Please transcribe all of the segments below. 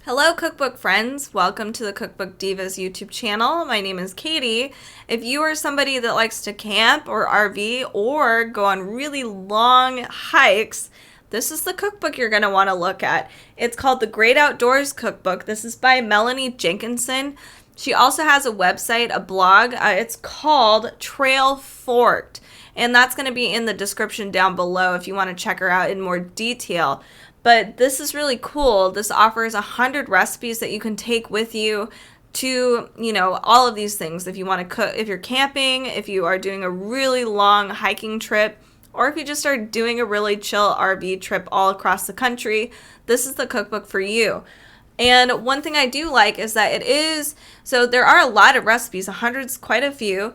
Hello, cookbook friends. Welcome to the Cookbook Divas YouTube channel. My name is Katie. If you are somebody that likes to camp or RV or go on really long hikes, this is the cookbook you're going to want to look at. It's called the Great Outdoors Cookbook. This is by Melanie Jenkinson. She also has a website, a blog. It's called Trail Forked, and that's going to be in the description down below if you want to check her out in more detail. But this is really cool. This offers 100 recipes that you can take with you to, all of these things. If you want to cook, if you're camping, if you are doing a really long hiking trip, or if you just are doing a really chill RV trip all across the country, this is the cookbook for you. And one thing I do like is that so there are a lot of recipes, 100's quite a few.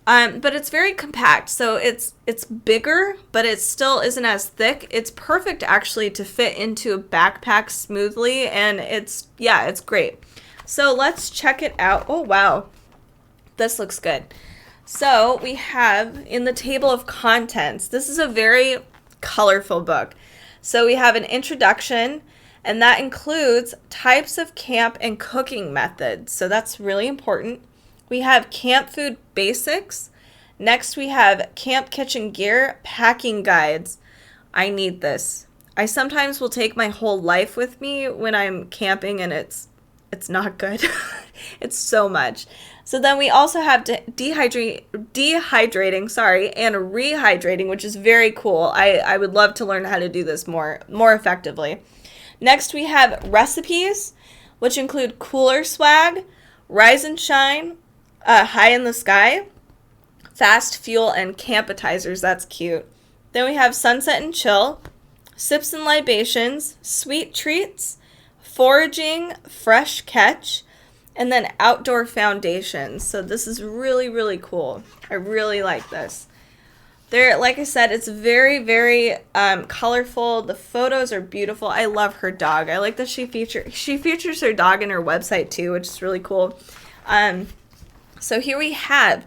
But it's very compact, so it's bigger, but it still isn't as thick. It's perfect actually to fit into a backpack smoothly, and it's great. So let's check it out. Oh wow, this looks good. So we have in the table of contents, this is a very colorful book. So we have an introduction, and that includes types of camp and cooking methods. So that's really important. We have camp food basics. Next, we have camp kitchen gear packing guides. I need this. I sometimes will take my whole life with me when I'm camping, and it's not good. It's so much. So then we also have dehydrating, and rehydrating, which is very cool. I would love to learn how to do this more effectively. Next, we have recipes, which include cooler swag, rise and shine, high in the sky, fast fuel, and camp appetizers. That's cute. Then we have sunset and chill, sips and libations, sweet treats, foraging, fresh catch, and then outdoor foundations. So this is really, really cool. I really like this. Like I said, it's very, very colorful. The photos are beautiful. I love her dog. I like that she features her dog in her website too, which is really cool. So here we have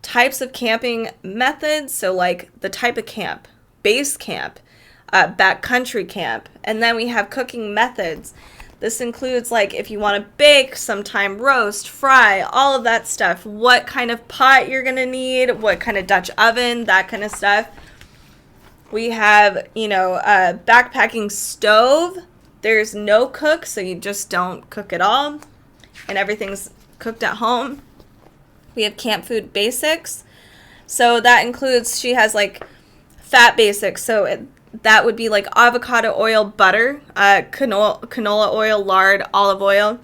types of camping methods. So like the type of camp, base camp, backcountry camp, and then we have cooking methods. This includes like if you want to bake, sometime roast, fry, all of that stuff. What kind of pot you're going to need, what kind of Dutch oven, that kind of stuff. We have, a backpacking stove. There's no cook, so you just don't cook at all, and everything's cooked at home. We have camp food basics. So that includes, she has like fat basics. So that would be like avocado oil, butter, canola oil, lard, olive oil.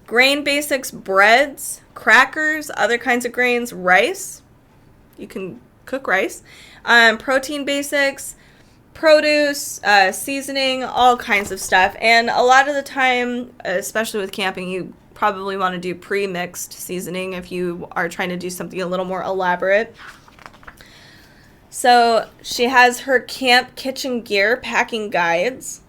Grain basics, breads, crackers, other kinds of grains, rice. You can cook rice. Protein basics, produce, seasoning, all kinds of stuff. And a lot of the time, especially with camping, you probably want to do pre-mixed seasoning if you are trying to do something a little more elaborate. So she has her camp kitchen gear packing guides.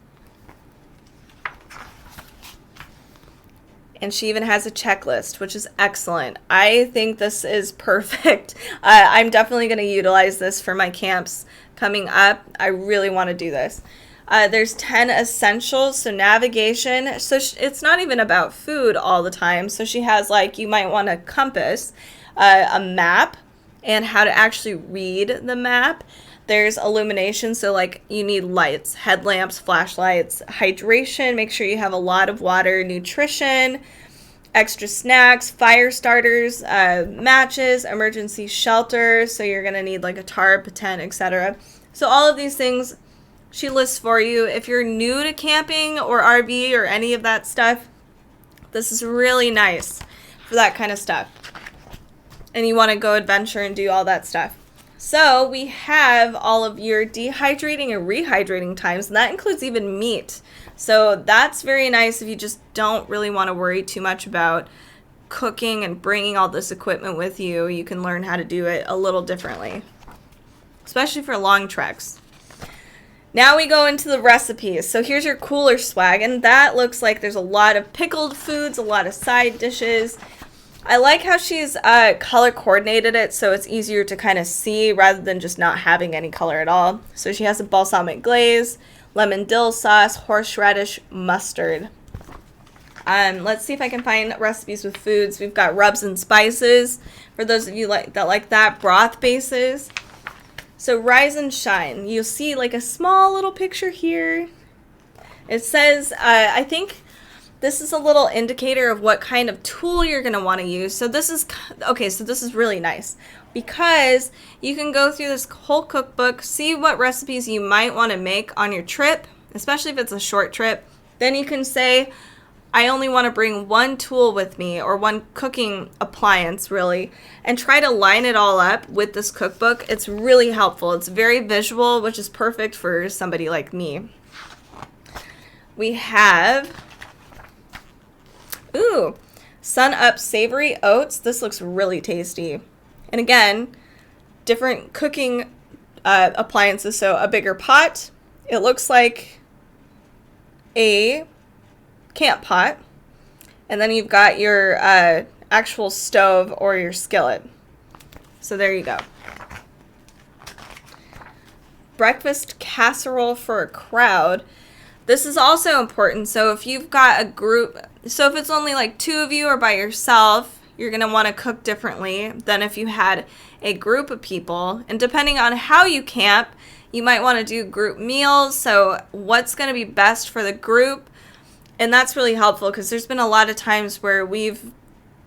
And she even has a checklist, which is excellent. I think this is perfect. I'm definitely going to utilize this for my camps coming up. I really want to do this. There's 10 essentials, so navigation. So it's not even about food all the time. So she has you might want a compass, a map, and how to actually read the map. There's illumination, so you need lights, headlamps, flashlights, hydration, make sure you have a lot of water, nutrition, extra snacks, fire starters, matches, emergency shelter, so you're going to need a tarp, a tent, etc. So all of these things she lists for you. If you're new to camping or RV or any of that stuff, this is really nice for that kind of stuff. And you want to go adventure and do all that stuff. So we have all of your dehydrating and rehydrating times, and that includes even meat. So that's very nice if you just don't really want to worry too much about cooking and bringing all this equipment with you. You can learn how to do it a little differently, especially for long treks. Now we go into the recipes. So here's your cooler swag, and that looks like there's a lot of pickled foods, a lot of side dishes. I like how she's color coordinated it so it's easier to kind of see rather than just not having any color at all. So she has a balsamic glaze, lemon dill sauce, horseradish, mustard. Let's see if I can find recipes with foods. We've got rubs and spices for those of you that like that. Broth bases. So rise and shine. You'll see like a small little picture here. It says, I think this is a little indicator of what kind of tool you're going to want to use. So this is, okay, so this is really nice because you can go through this whole cookbook, see what recipes you might want to make on your trip, especially if it's a short trip. Then you can say, I only want to bring one tool with me or one cooking appliance really, and try to line it all up with this cookbook. It's really helpful. It's very visual, which is perfect for somebody like me. We have, Sun Up Savory Oats. This looks really tasty. And again, different cooking appliances. So a bigger pot. It looks like a camp pot. And then you've got your actual stove or your skillet. So there you go. Breakfast casserole for a crowd. This is also important. So if you've got a group, so if it's only like 2 of you or by yourself, you're going to want to cook differently than if you had a group of people. And depending on how you camp, you might want to do group meals. So what's going to be best for the group? And that's really helpful because there's been a lot of times where we've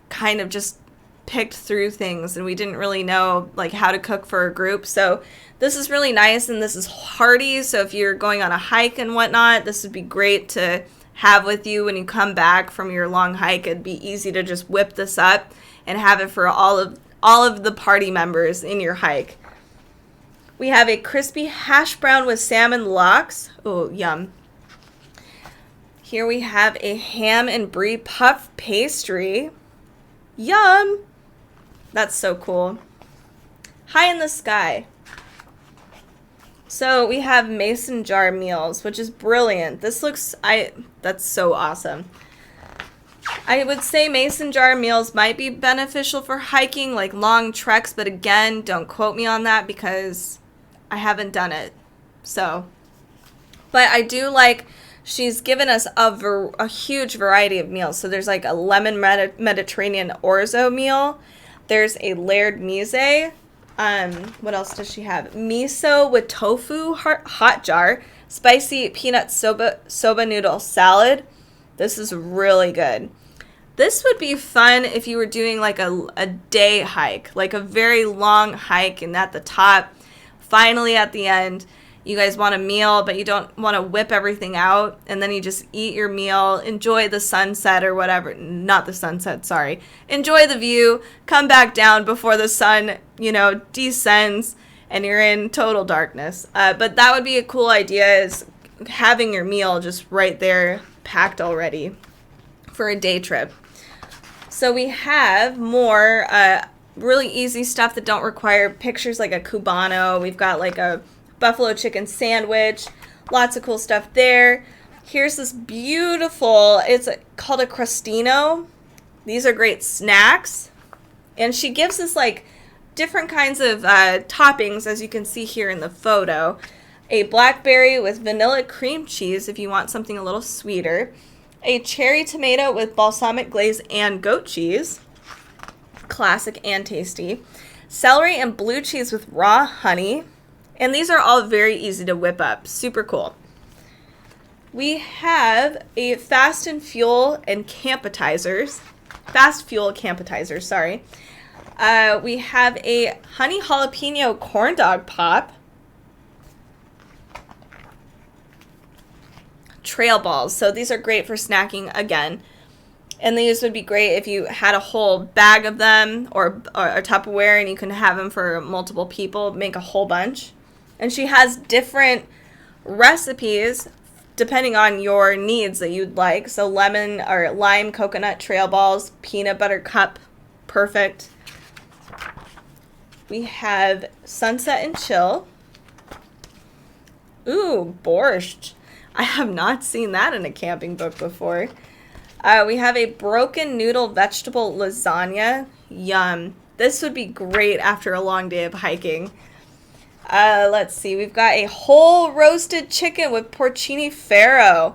kind of just picked through things and we didn't really know like how to cook for a group. So this is really nice and this is hearty. So if you're going on a hike and whatnot, this would be great to have with you when you come back from your long hike. It'd be easy to just whip this up and have it for all of the party members in your hike. We have a crispy hash brown with salmon lox. Oh, yum. Here we have a ham and brie puff pastry. Yum! That's so cool. High in the sky. So we have mason jar meals, which is brilliant. This looks, that's so awesome. I would say mason jar meals might be beneficial for hiking, like long treks, but again, don't quote me on that because I haven't done it. So, but I do like, she's given us a huge variety of meals. So there's like a lemon Mediterranean orzo meal. There's a layered mise. What else does she have? Miso with tofu hot jar. Spicy peanut soba noodle salad. This is really good. This would be fun if you were doing like a day hike, like a very long hike, and at the top, finally at the end, you guys want a meal, but you don't want to whip everything out, and then you just eat your meal, enjoy the sunset or whatever. Not the sunset, sorry. Enjoy the view, come back down before the sun, descends, and you're in total darkness. But that would be a cool idea, is having your meal just right there, packed already for a day trip. So we have more really easy stuff that don't require pictures, like a Cubano. We've got like a buffalo chicken sandwich, lots of cool stuff there. Here's this beautiful, it's called a Crostino. These are great snacks. And she gives us like different kinds of toppings, as you can see here in the photo. A blackberry with vanilla cream cheese if you want something a little sweeter. A cherry tomato with balsamic glaze and goat cheese. Classic and tasty. Celery and blue cheese with raw honey. And these are all very easy to whip up. Super cool. We have a fast fuel campatizers, sorry. We have a honey jalapeno corn dog pop. Trail balls. So these are great for snacking again. And these would be great if you had a whole bag of them or a Tupperware and you can have them for multiple people, make a whole bunch. And she has different recipes depending on your needs that you'd like. So lemon or lime coconut trail balls, peanut butter cup, perfect. We have sunset and chill. Ooh, borscht. I have not seen that in a camping book before. We have a broken noodle vegetable lasagna. Yum. This would be great after a long day of hiking. Let's see. We've got a whole roasted chicken with porcini farro.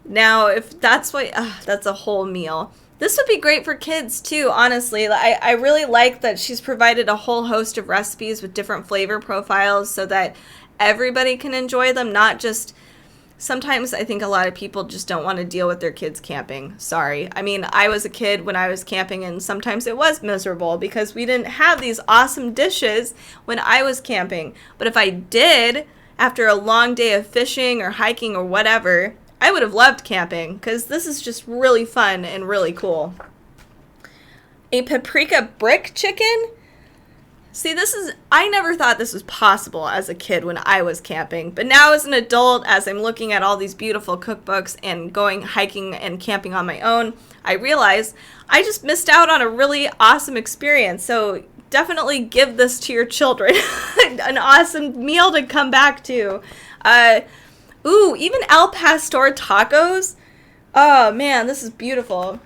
Now, if that's what, that's a whole meal. This would be great for kids too, honestly. I really like that she's provided a whole host of recipes with different flavor profiles so that everybody can enjoy them, not just, sometimes I think a lot of people just don't want to deal with their kids camping. Sorry. I mean, I was a kid when I was camping, and sometimes it was miserable because we didn't have these awesome dishes when I was camping. But if I did, after a long day of fishing or hiking or whatever, I would have loved camping because this is just really fun and really cool. A paprika brick chicken? See, I never thought this was possible as a kid when I was camping, but now as an adult, as I'm looking at all these beautiful cookbooks and going hiking and camping on my own, I realize I just missed out on a really awesome experience. So definitely give this to your children. An awesome meal to come back to. Ooh, even al pastor tacos. Oh man, this is beautiful.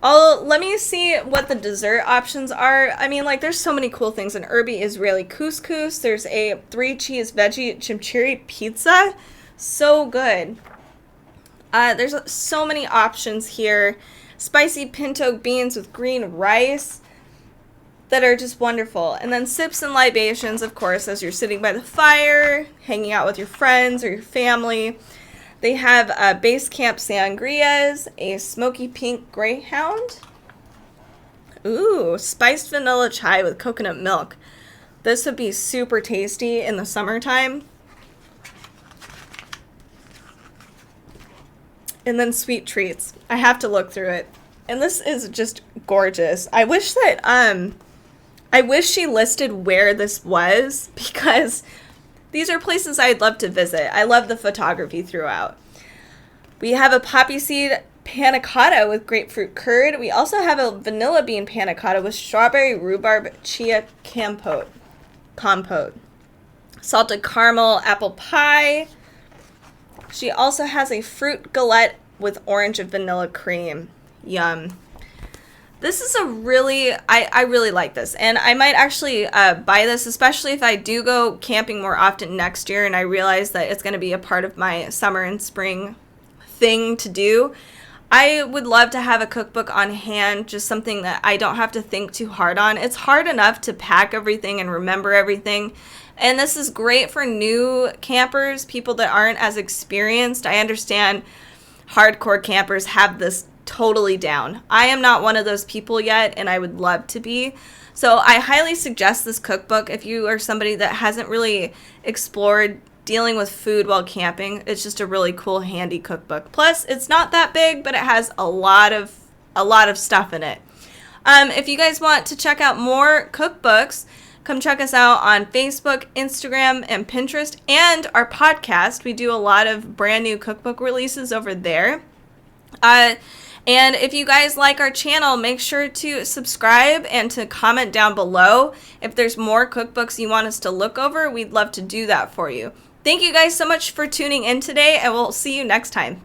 Let me see what the dessert options are. I mean, like, there's so many cool things. An herby Israeli couscous. There's a 3-cheese veggie chimichurri pizza. So good. There's so many options here. Spicy pinto beans with green rice that are just wonderful. And then sips and libations, of course, as you're sitting by the fire, hanging out with your friends or your family. They have base camp sangrias, a smoky pink greyhound. Ooh, spiced vanilla chai with coconut milk. This would be super tasty in the summertime. And then sweet treats. I have to look through it. And this is just gorgeous. I wish she listed where this was, because these are places I'd love to visit. I love the photography throughout. We have a poppy seed panna cotta with grapefruit curd. We also have a vanilla bean panna cotta with strawberry rhubarb chia compote. Salted caramel apple pie. She also has a fruit galette with orange and vanilla cream. Yum. This is I really like this, and I might actually buy this, especially if I do go camping more often next year and I realize that it's going to be a part of my summer and spring thing to do. I would love to have a cookbook on hand, just something that I don't have to think too hard on. It's hard enough to pack everything and remember everything, and this is great for new campers, people that aren't as experienced. I understand hardcore campers have this totally down. I am not one of those people yet, and I would love to be. So I highly suggest this cookbook if you are somebody that hasn't really explored dealing with food while camping. It's just a really cool, handy cookbook. Plus, it's not that big, but it has a lot of stuff in it. If you guys want to check out more cookbooks, come check us out on Facebook, Instagram, and Pinterest, and our podcast. We do a lot of brand new cookbook releases over there. And if you guys like our channel, make sure to subscribe and to comment down below. If there's more cookbooks you want us to look over, we'd love to do that for you. Thank you guys so much for tuning in today, and we'll see you next time.